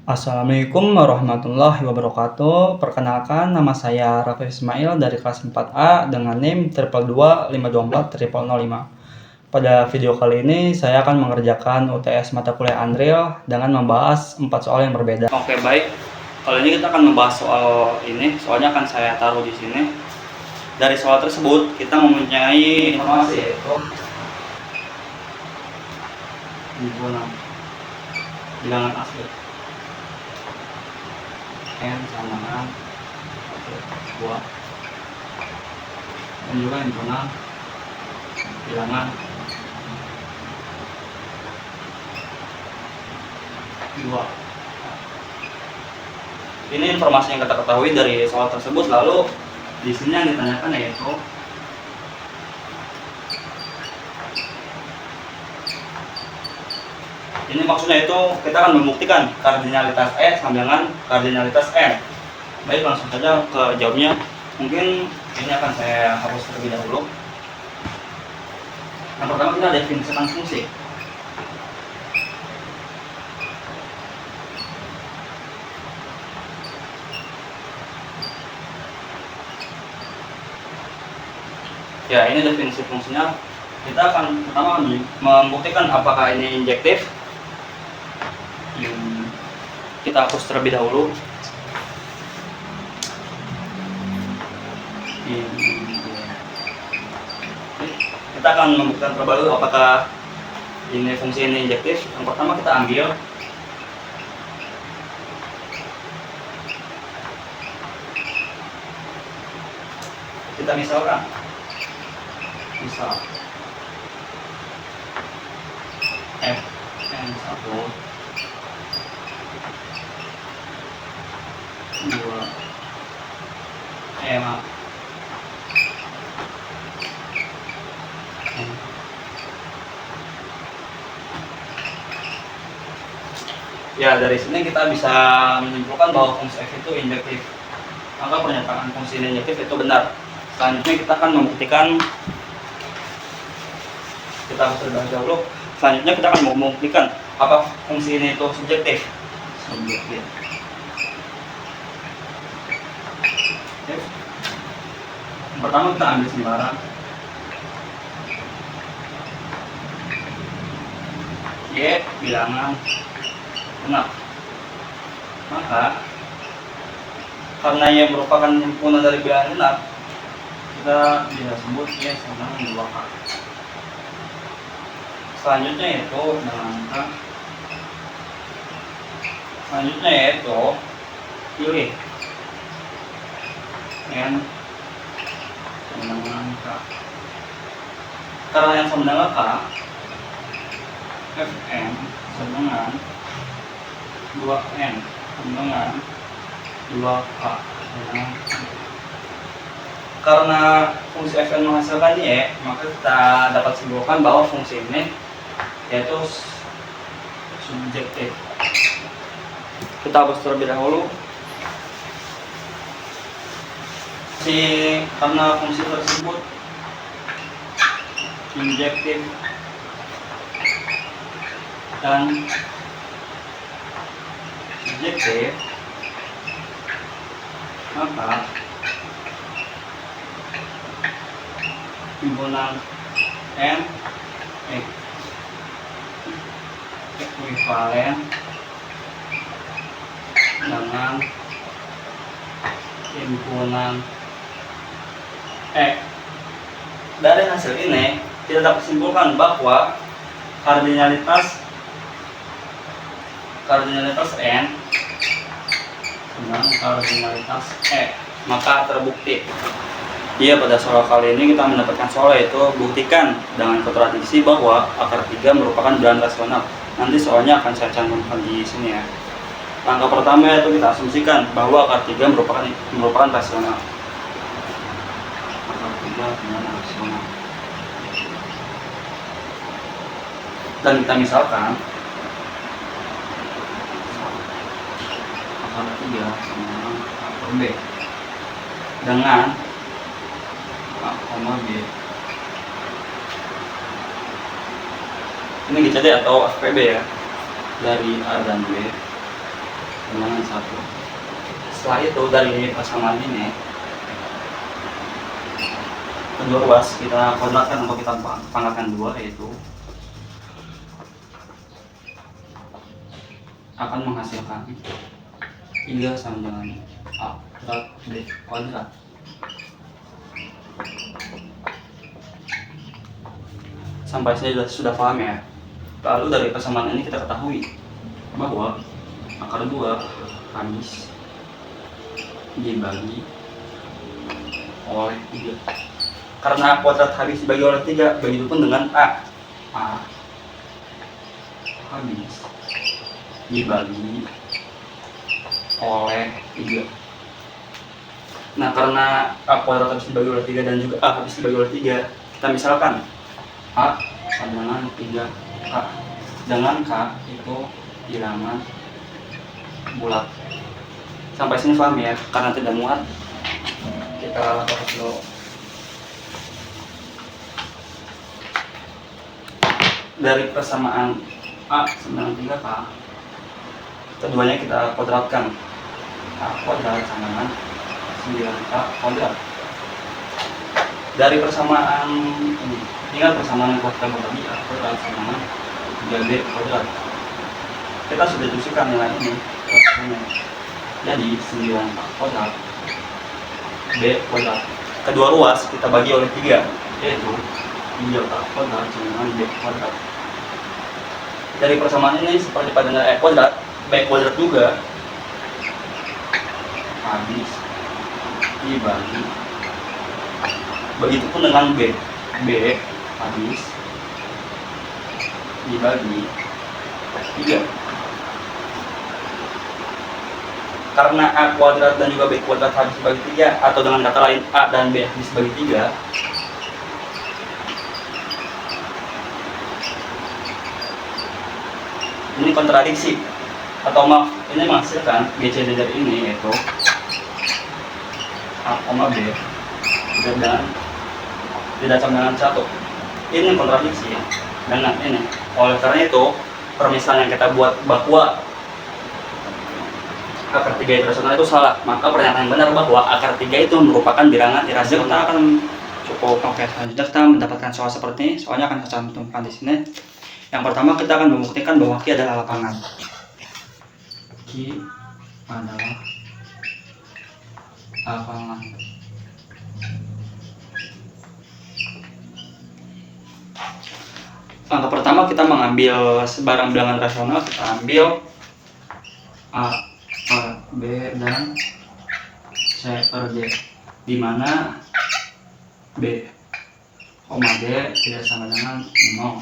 Assalamualaikum warahmatullahi wabarakatuh. Perkenalkan, nama saya Raffi Ismail dari kelas 4A dengan NIM 222524005. Pada video kali ini saya akan mengerjakan UTS mata kuliah Andril dengan membahas 4 soal yang berbeda. Oke, baik. Kali ini kita akan membahas soal ini. Soalnya akan saya taruh di sini. Dari soal tersebut kita mempunyai informasi yaitu bilangan asli n sama buah dan juga himpunan bilangan dua. Ini informasi yang kita ketahui dari soal tersebut. Lalu di sini yang ditanyakan yaitu ini maksudnya itu kita akan membuktikan kardinalitas E sama dengan kardinalitas N. Baik, langsung saja ke jawabnya. Mungkin ini akan saya hapus terlebih dahulu. Yang pertama kita definisikan fungsi. Ya, ini definisi fungsinya. Kita akan pertama membuktikan apakah ini injektif. Kita hapus terlebih dahulu. Kita akan membuktikan terlebih dahulu apakah ini fungsi ini injektif. Yang pertama kita ambil misalkan misal Fn1 2 maaf ya, dari sini kita bisa menyimpulkan bahwa fungsi f itu injektif. Maka pernyataan fungsi injektif itu benar. Selanjutnya kita akan membuktikan, kita harus terlebih dahulu. Selanjutnya kita akan membuktikan apa fungsi ini itu subjektif. Yang pertama kita ambil sembarang Y bilangan genap. Maka karena Y merupakan himpunan dari bilangan genap, kita bisa sebut Y sama dengan 2K. Selanjutnya yaitu pilih N sama dengan K. Karena yang sama dengan K, Fn sama dengan 2N sama dengan 2K. Karena fungsi Fn menghasilkan Y, maka kita dapat simpulkan bahwa fungsi ini yaitu subjektif. Kita hapus terlebih dahulu. Karena fungsi tersebut injektif dan subjektif, maka himpunan N ekuivalen dengan himpunan E. Dari hasil ini kita dapat simpulkan bahwa kardinalitas N dengan kardinalitas E, maka terbukti. Iya, pada soal kali ini kita mendapatkan soal yaitu buktikan dengan kontradiksi bahwa akar 3 merupakan bilangan rasional. Nanti soalnya akan saya cantumkan di sini ya. Langkah pertama yaitu kita asumsikan bahwa akar 3 merupakan rasional. Akar 3 bilangan rasional. Dan kita misalkan akar 3 sama dengan akar B dengan A, B. Ini GCD atau FPB ya, dari A dan B. dengan 1. Setelah itu dari persamaan ini kedua ruas kita kodratkan atau kita pangkatkan 2, yaitu akan menghasilkan 3 sama dengan A kuadrat B kuadrat. Sampai sini sudah paham ya. Lalu dari persamaan ini kita ketahui bahwa akar 2 habis dibagi oleh 3. Karena A kuadrat habis dibagi oleh 3, begitupun dengan A. A habis dibagi oleh 3. Nah, karena A kuadrat habis dibagi oleh 3 dan juga A habis dibagi oleh 3, kita misalkan A sama dengan 3K, dengan K itu bilangan bulat. Sampai sini paham ya? Karena tidak muat, kita hapus dulu. Dari persamaan A sama dengan 3K, keduanya kita kodratkan. A kuadrat sama dengan 9K kuadrat. Dari persamaan ini, ingat persamaan yang kuadrat tadi, A kuadrat sama dengan 3B kuadrat. Kita sudah deduksikan nilai ini. Jadi 9K kuadrat B kuadrat. Kedua ruas kita bagi oleh 3, yaitu 3K kuadrat sama dengan B kuadrat. Dari persamaan ini seperti pada nilai kuadrat, B kuadrat juga habis dibagi. Begitupun dengan B. B habis dibagi 3. Karena A kuadrat dan juga B kuadrat habis dibagi 3, atau dengan kata lain A dan B habis dibagi 3, ini kontradiksi, atau maaf, ini menghasilkan GCD dari ini, yaitu A, B dan tidak sama dengan 1. Ini kontradiksi ya dengan ini. Oleh karena itu, permisalan yang kita buat bahwa akar 3 itu rasional itu salah. Maka pernyataan yang benar bahwa akar 3 itu merupakan bilangan irasional. Kita akan cukup. Oke, selanjutnya kita mendapatkan soal seperti ini. Soalnya akan saya cantumkan di sini. Yang pertama, kita akan membuktikan bahwa Q adalah lapangan. Q adalah lapangan. Langkah pertama, kita mengambil sebarang bilangan rasional. Kita ambil A per B dan C per D, di mana B, D tidak sama dengan 0.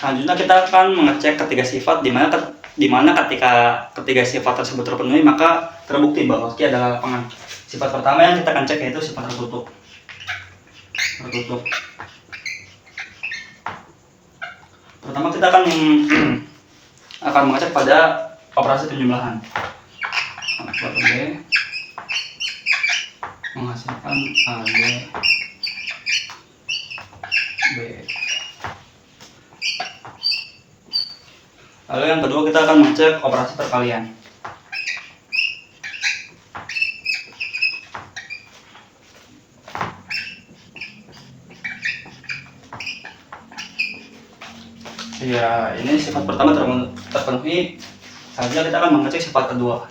Selanjutnya kita akan mengecek ketiga sifat, di mana ketika ketiga sifat tersebut terpenuhi, maka terbukti bahwa Q adalah lapangan. Sifat pertama yang kita akan cek yaitu sifat tertutup. Pertama kita akan mengecek pada operasi penjumlahan. Buat B menghasilkan AB B. Lalu yang kedua, kita akan mengecek operasi perkalian. Ya, ini sifat pertama terpenuhi. Selanjutnya kita akan mengecek sifat kedua,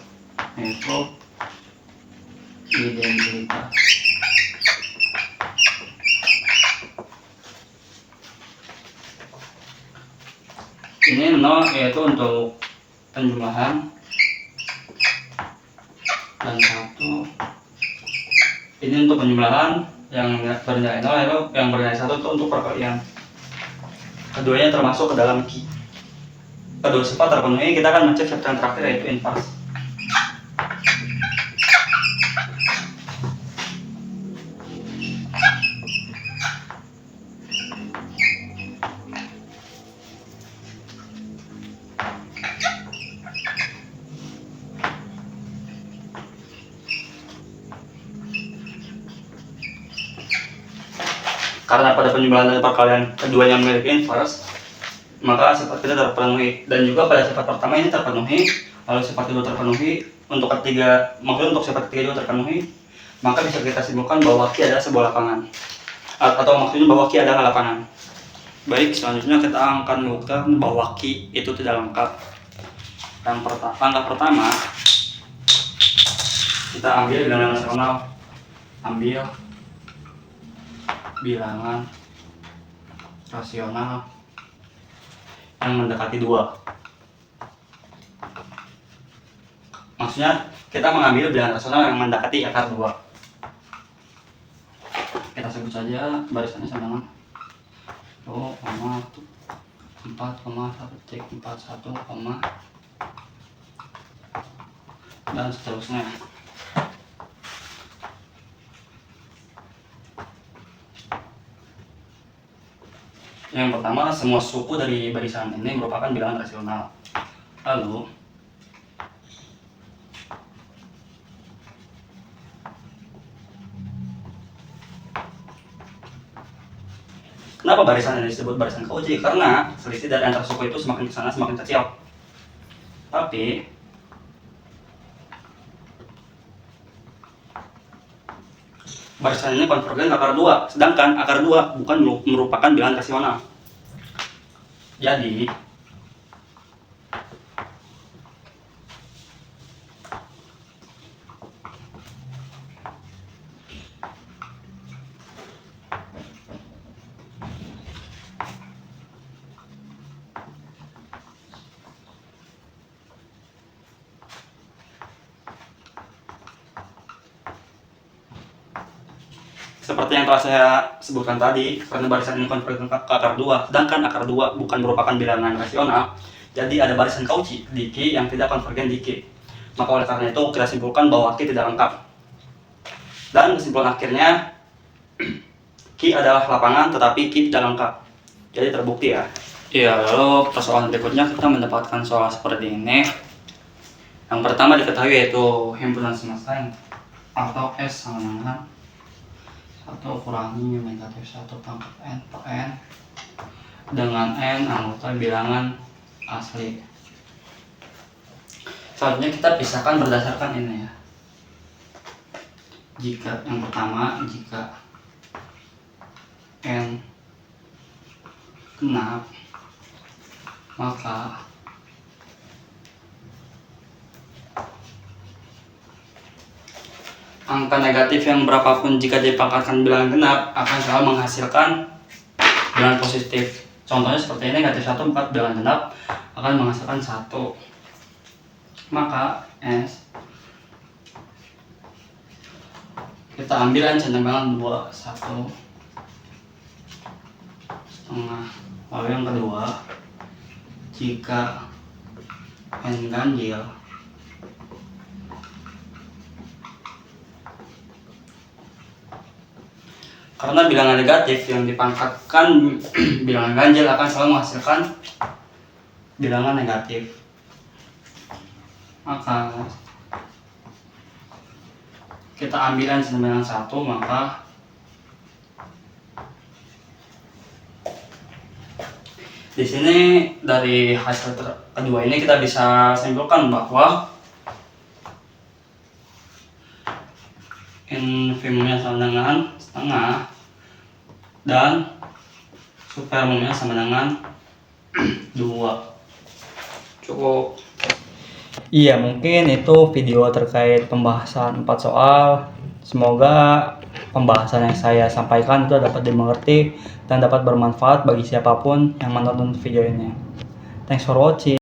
yaitu identitas. Ini 0 yaitu untuk penjumlahan, dan 1 ini untuk penjumlahan yang bernilai 0, yaitu yang bernilai 1 itu untuk perkalian. Keduanya termasuk ke dalam Q. Kedua sifat terpenuhi, kita akan mengecek sifat yang terakhir, yaitu invers. Karena pada penjumlahan dan perkalian keduanya memiliki inverse, maka sifat kita terpenuhi. Dan juga pada sifat pertama ini terpenuhi, Kalau sifat kedua terpenuhi, maksudnya untuk sifat ketiga juga terpenuhi, maka bisa kita simpulkan bahwa Q adalah sebuah lapangan. Atau maksudnya bahwa Q adalah lapangan. Baik, selanjutnya kita akan membuktikan bahwa Q itu tidak lengkap. Langkah pertama, kita ambil bilangan rasional. Ambil bilangan rasional yang mendekati 2. Maksudnya kita mengambil bilangan rasional yang mendekati akar 2. Kita sebut saja barisannya sama dengan 4,1,41, dan seterusnya. Yang pertama, semua suku dari barisan ini merupakan bilangan rasional. Lalu kenapa barisan ini disebut barisan Cauchy? Karena selisih dari antar suku itu semakin ke sana semakin kecil. Tapi barisan ini konvergen akar 2, sedangkan akar 2 bukan merupakan bilangan rasional. Jadi seperti yang telah saya sebutkan tadi, karena barisan ini konvergen ke akar 2, sedangkan akar 2 bukan merupakan bilangan rasional, jadi ada barisan Cauchy di Q yang tidak konvergen di Q. Maka oleh karena itu kita simpulkan bahwa Q tidak lengkap. Dan kesimpulan akhirnya, Q adalah lapangan tetapi Q tidak lengkap. Jadi terbukti ya. Iya, lalu persoalan berikutnya kita mendapatkan soal seperti ini. Yang pertama diketahui yaitu himpunan semesta yang atau S sama dengan 1 kurangi negatif 1 pangkat N per N dengan N anggota bilangan asli. Selanjutnya kita pisahkan berdasarkan ini ya. Jika yang pertama, jika N genap, maka angka negatif yang berapapun jika dipangkatkan bilangan genap akan selalu menghasilkan bilangan positif. Contohnya seperti ini, negatif 1 4 bilangan genap akan menghasilkan 1. Maka S kita ambil N cenderungan 2, 1 setengah. Lalu yang kedua, jika N ganjil, karena bilangan negatif yang dipangkatkan bilangan ganjil akan selalu menghasilkan bilangan negatif. Maka kita ambil N dengan 1, maka di sini dari hasil kedua ini kita bisa simpulkan bahwa infimumnya sama dengan setengah dan supermumnya sama dengan 2. Cukup. Iya, mungkin itu video terkait pembahasan 4 soal. Semoga pembahasan yang saya sampaikan itu dapat dimengerti dan dapat bermanfaat bagi siapapun yang menonton video ini. Thanks for watching.